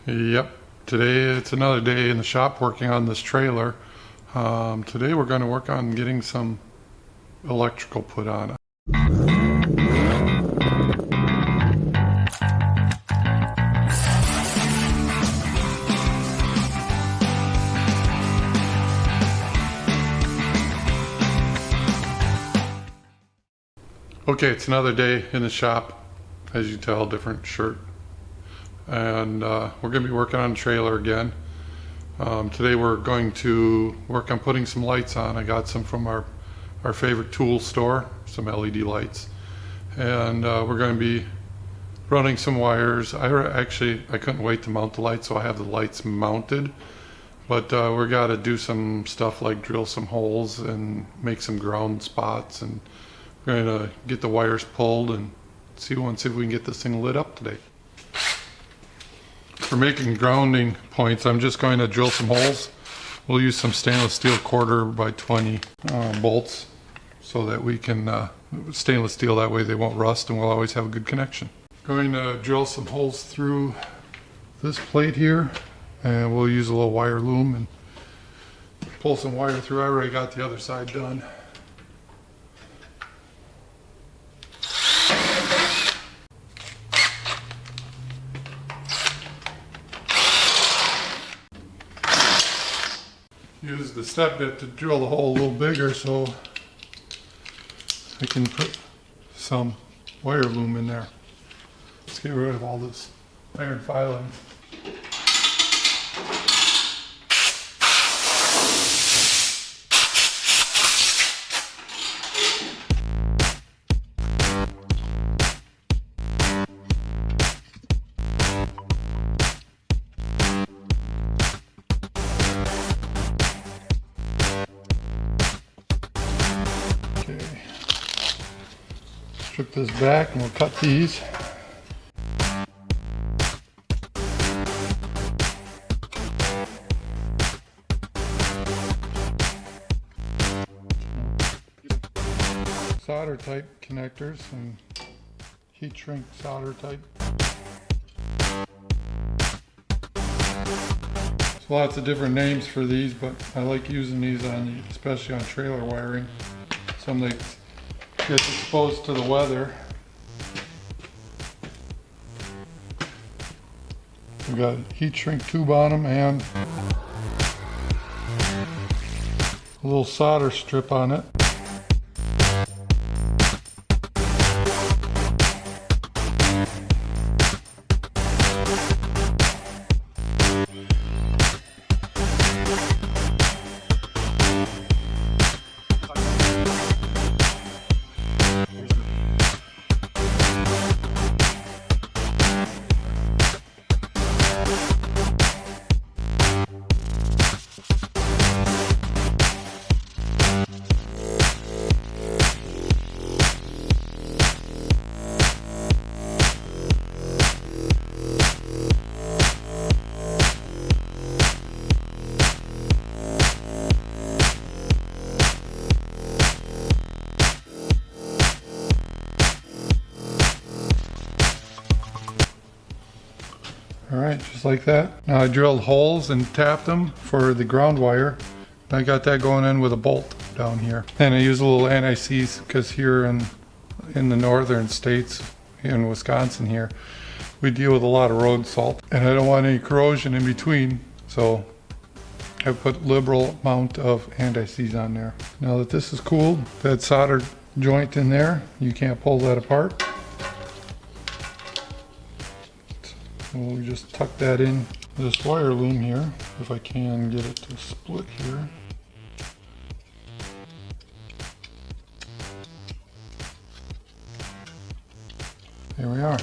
Yep, today it's another day in the shop working on this trailer. Today we're going to work on getting some electrical put on it. Okay, it's another day in the shop. As you tell, different shirt. And we're going to be working on the trailer again. Today we're going to work on putting some lights on. I got some from our favorite tool store, some LED lights. And we're going to be running some wires. I couldn't wait to mount the lights, so I have the lights mounted. But we're got to do some stuff like drill some holes and make some ground spots. And we're going to get the wires pulled and see if we can get this thing lit up today. For making grounding points, I'm just going to drill some holes. We'll use some stainless steel 1/4x20 bolts so that we can, stainless steel, that way they won't rust and we'll always have a good connection. Going to drill some holes through this plate here, and we'll use a little wire loom and pull some wire through. I already got the other side done. Use the step bit to drill the hole a little bigger so I can put some wire loom in there. Let's get rid of all this iron filing. Strip this back and we'll cut these. Solder type connectors and heat shrink solder type. There's lots of different names for these, but I like using these especially on trailer wiring. Some they get exposed to the weather. We've got heat shrink tube on them and a little solder strip on it. Alright, just like that. Now I drilled holes and tapped them for the ground wire. I got that going in with a bolt down here. And I use a little anti-seize because here in the northern states, in Wisconsin here, we deal with a lot of road salt. And I don't want any corrosion in between, so I put liberal amount of anti-seize on there. Now that this is cooled, that solder joint in there, you can't pull that apart. We'll just tuck that in this wire loom here, if I can get it to split here. There we are.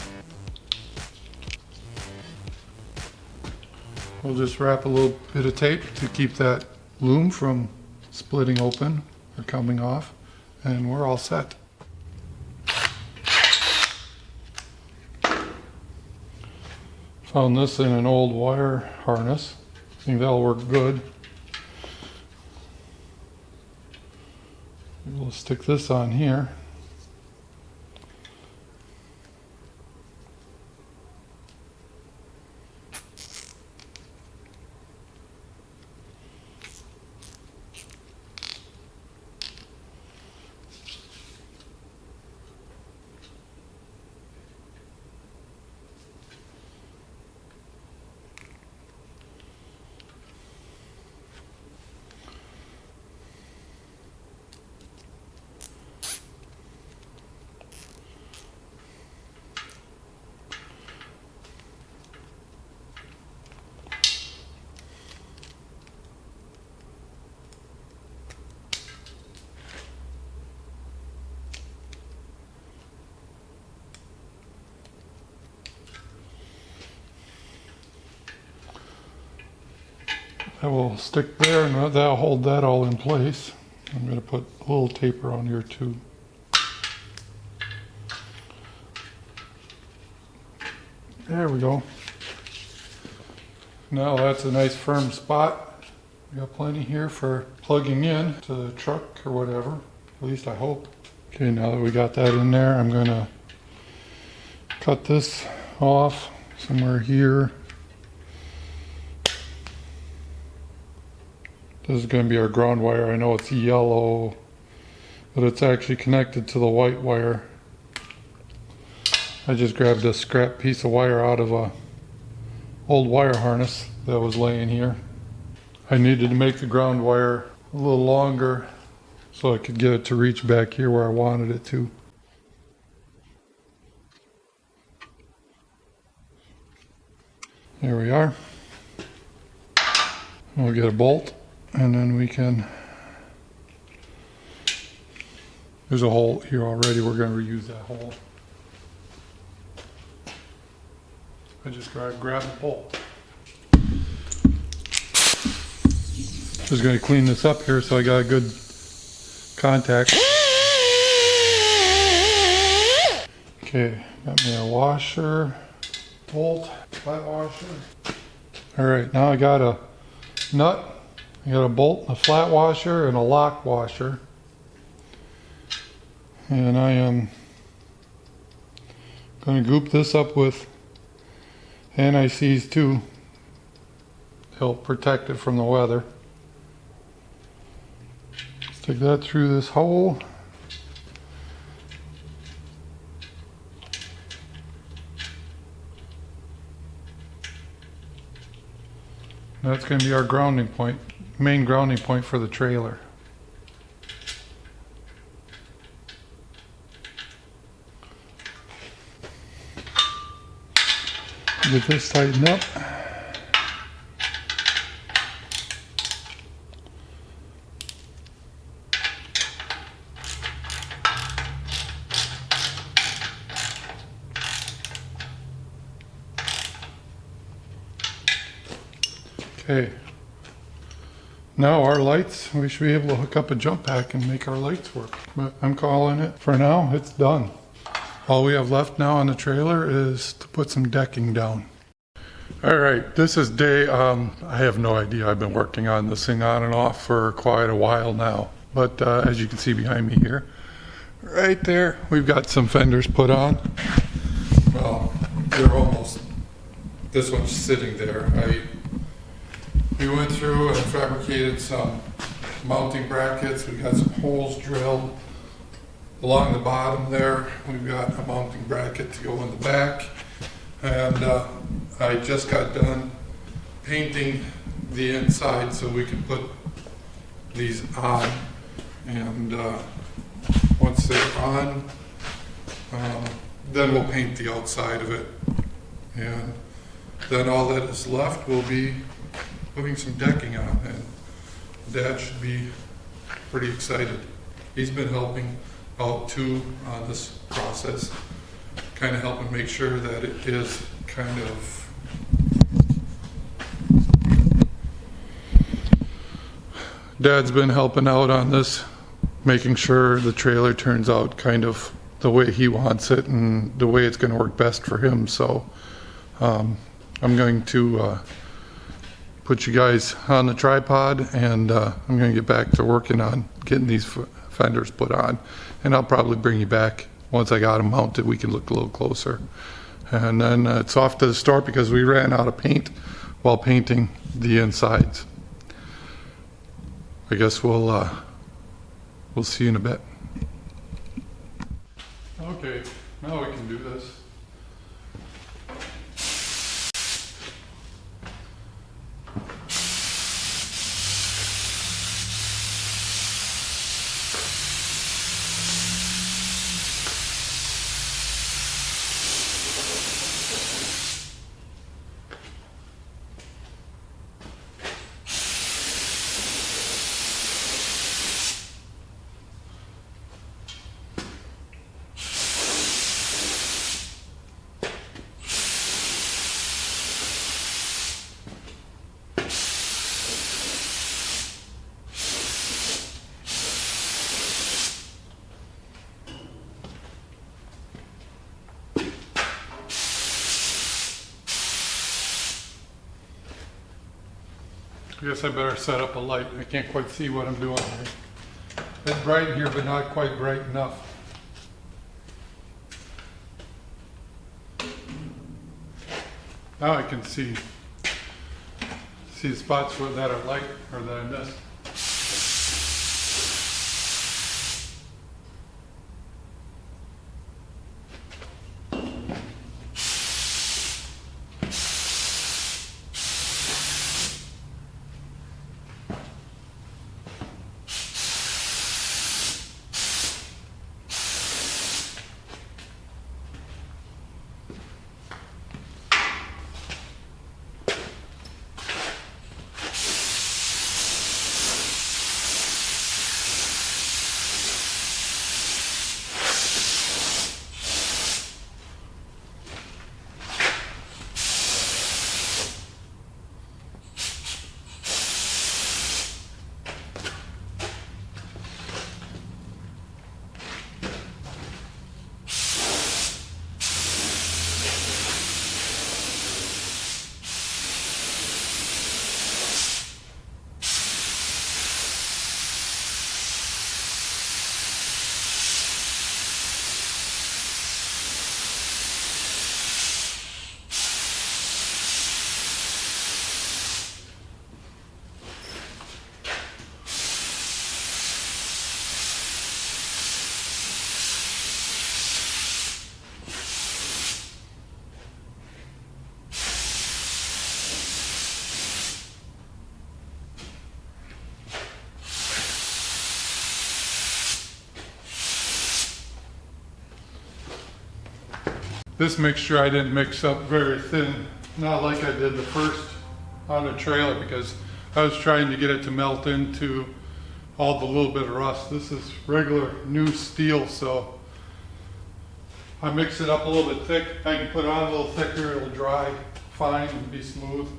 We'll just wrap a little bit of tape to keep that loom from splitting open or coming off, and we're all set. Found this in an old wire harness. I think that'll work good. We'll stick this on here. That will stick there and that'll hold that all in place. I'm going to put a little tape around here too. There we go. Now that's a nice firm spot. We got plenty here for plugging in to the truck or whatever. At least I hope. Okay, now that we got that in there, I'm going to cut this off somewhere here. This is going to be our ground wire. I know it's yellow, but it's actually connected to the white wire. I just grabbed a scrap piece of wire out of a old wire harness that was laying here. I needed to make the ground wire a little longer so I could get it to reach back here where I wanted it to. There we are. We'll get a bolt and then we can, there's a hole here already, we're going to reuse that hole. I just grab the bolt. Just going to clean this up here so I got a good contact. Okay, got me a washer, bolt, flat washer. Alright, now I got a nut, I got a bolt, a flat washer, and a lock washer. And I am going to goop this up with anti-seize too. Help protect it from the weather. Stick that through this hole. That's going to be our grounding point, main grounding point for the trailer. Get this tightened up. Okay, now our lights, we should be able to hook up a jump pack and make our lights work. But I'm calling it, for now, it's done. All we have left now on the trailer is to put some decking down. Alright, this is day, I have no idea, I've been working on this thing on and off for quite a while now. But as you can see behind me here, right there, we've got some fenders put on. Well, they're almost, this one's sitting there. We went through and fabricated some mounting brackets. We got some holes drilled along the bottom there. We've got a mounting bracket to go in the back. And I just got done painting the inside so we can put these on. And once they're on, then we'll paint the outside of it. And then all that is left will be putting some decking on, and Dad should be pretty excited. He's been helping out too on this process, kind of helping make sure that it is kind of Dad's been helping out on this, making sure the trailer turns out kind of the way he wants it and the way it's going to work best for him. So I'm going to put you guys on the tripod, and I'm going to get back to working on getting these fenders put on, and I'll probably bring you back once I got them mounted. We can look a little closer, and then it's off to the store because we ran out of paint while painting the insides. I guess we'll see you in a bit. Okay, now we can do this. I guess I better set up a light. I can't quite see what I'm doing here. It's bright in here, but not quite bright enough. Now I can see the spots where that are light or that I missed. This mixture I didn't mix up very thin, not like I did the first on the trailer, because I was trying to get it to melt into all the little bit of rust. This is regular new steel, so I mix it up a little bit thick. I can put it on a little thicker, it'll dry fine and be smooth.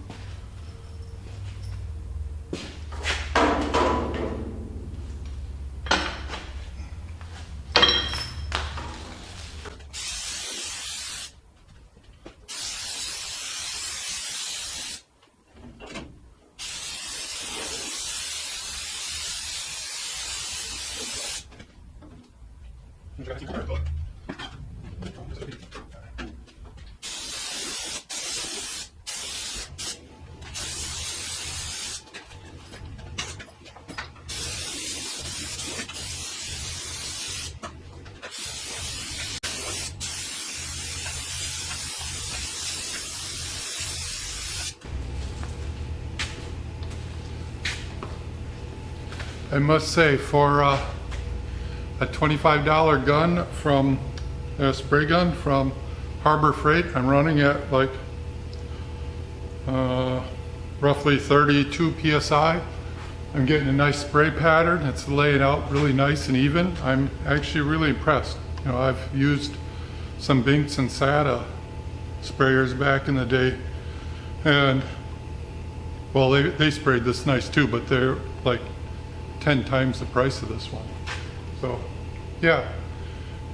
I must say, for a $25 gun from a spray gun from Harbor Freight, I'm running at like roughly 32 psi. I'm getting a nice spray pattern. It's laying out really nice and even. I'm actually really impressed. You know, I've used some Binks and SATA sprayers back in the day, and well, they sprayed this nice too, but they're like 10 times the price of this one. So yeah,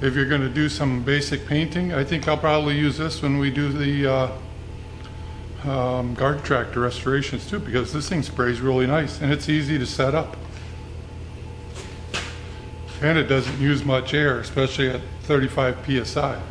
if you're going to do some basic painting, I think I'll probably use this when we do the guard tractor restorations too, because this thing sprays really nice and it's easy to set up. And it doesn't use much air, especially at 35 psi.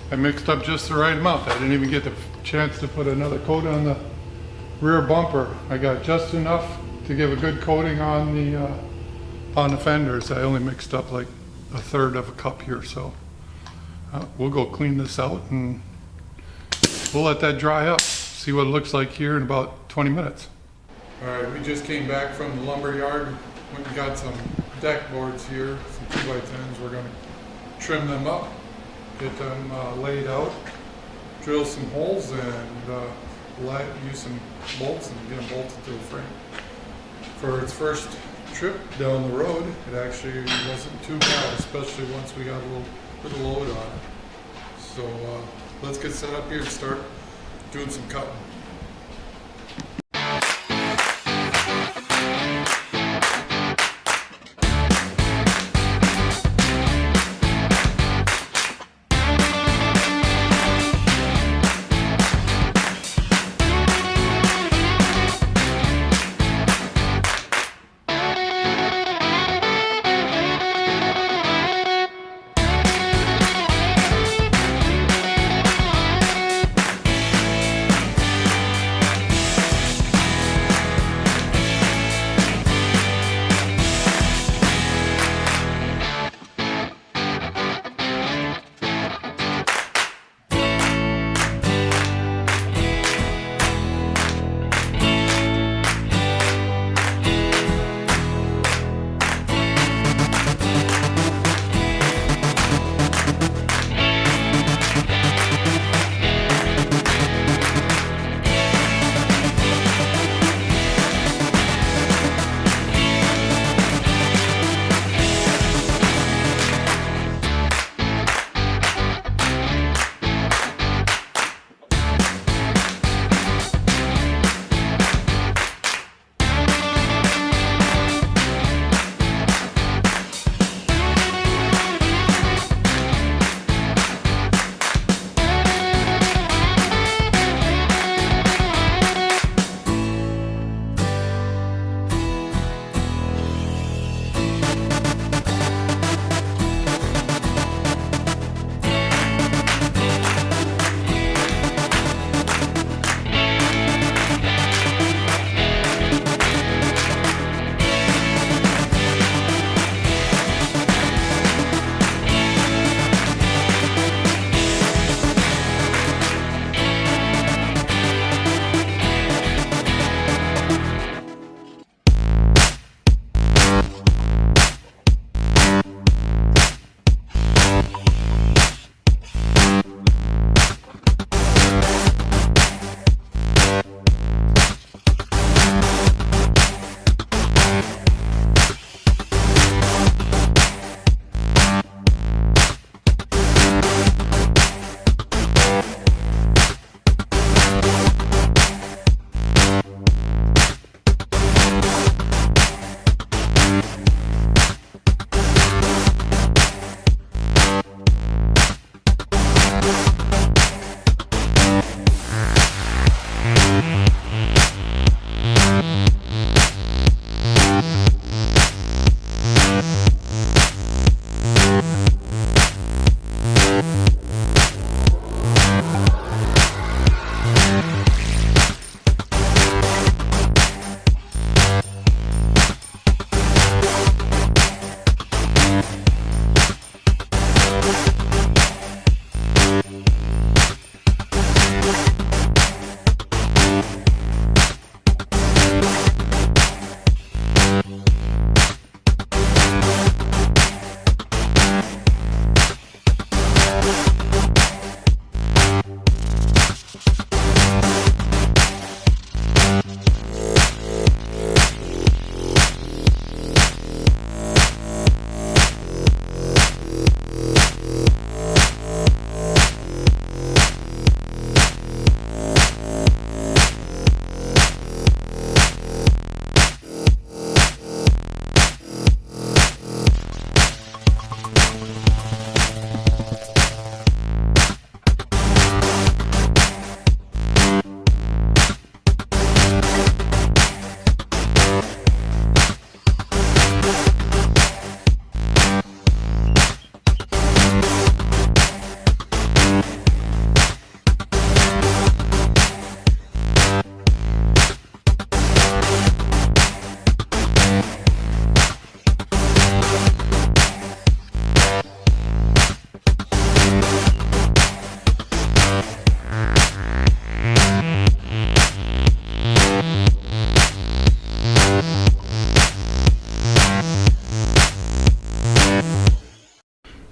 I mixed up just the right amount. I didn't even get the chance to put another coat on the rear bumper. I got just enough to give a good coating on the fenders. I only mixed up like a third of a cup here, so we'll go clean this out and we'll let that dry up. See what it looks like here in about 20 minutes. All right, we just came back from the lumber yard. We got some deck boards here, some 2x10s. We're going to trim them up, get them laid out, drill some holes, and use some bolts and get them bolted to the frame. For its first trip down the road, it actually wasn't too bad, especially once we got a little bit of load on it. So let's get set up here and start doing some cutting.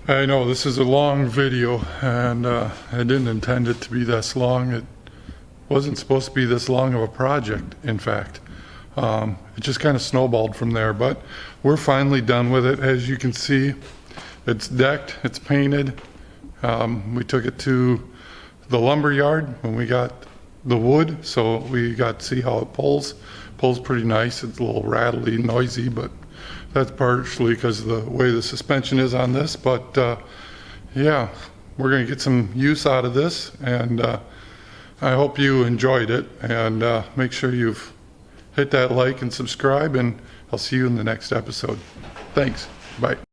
I know this is a long video, and I didn't intend it to be this long. It wasn't supposed to be this long of a project, in fact. It just kind of snowballed from there, but we're finally done with it. As you can see, it's decked, it's painted. We took it to the lumber yard when we got the wood, so we got to see how it pulls. Pulls pretty nice. It's a little rattly, noisy, but that's partially because of the way the suspension is on this. But yeah, we're going to get some use out of this, and I hope you enjoyed it. And make sure you've hit that like and subscribe, and I'll see you in the next episode. Thanks. Bye.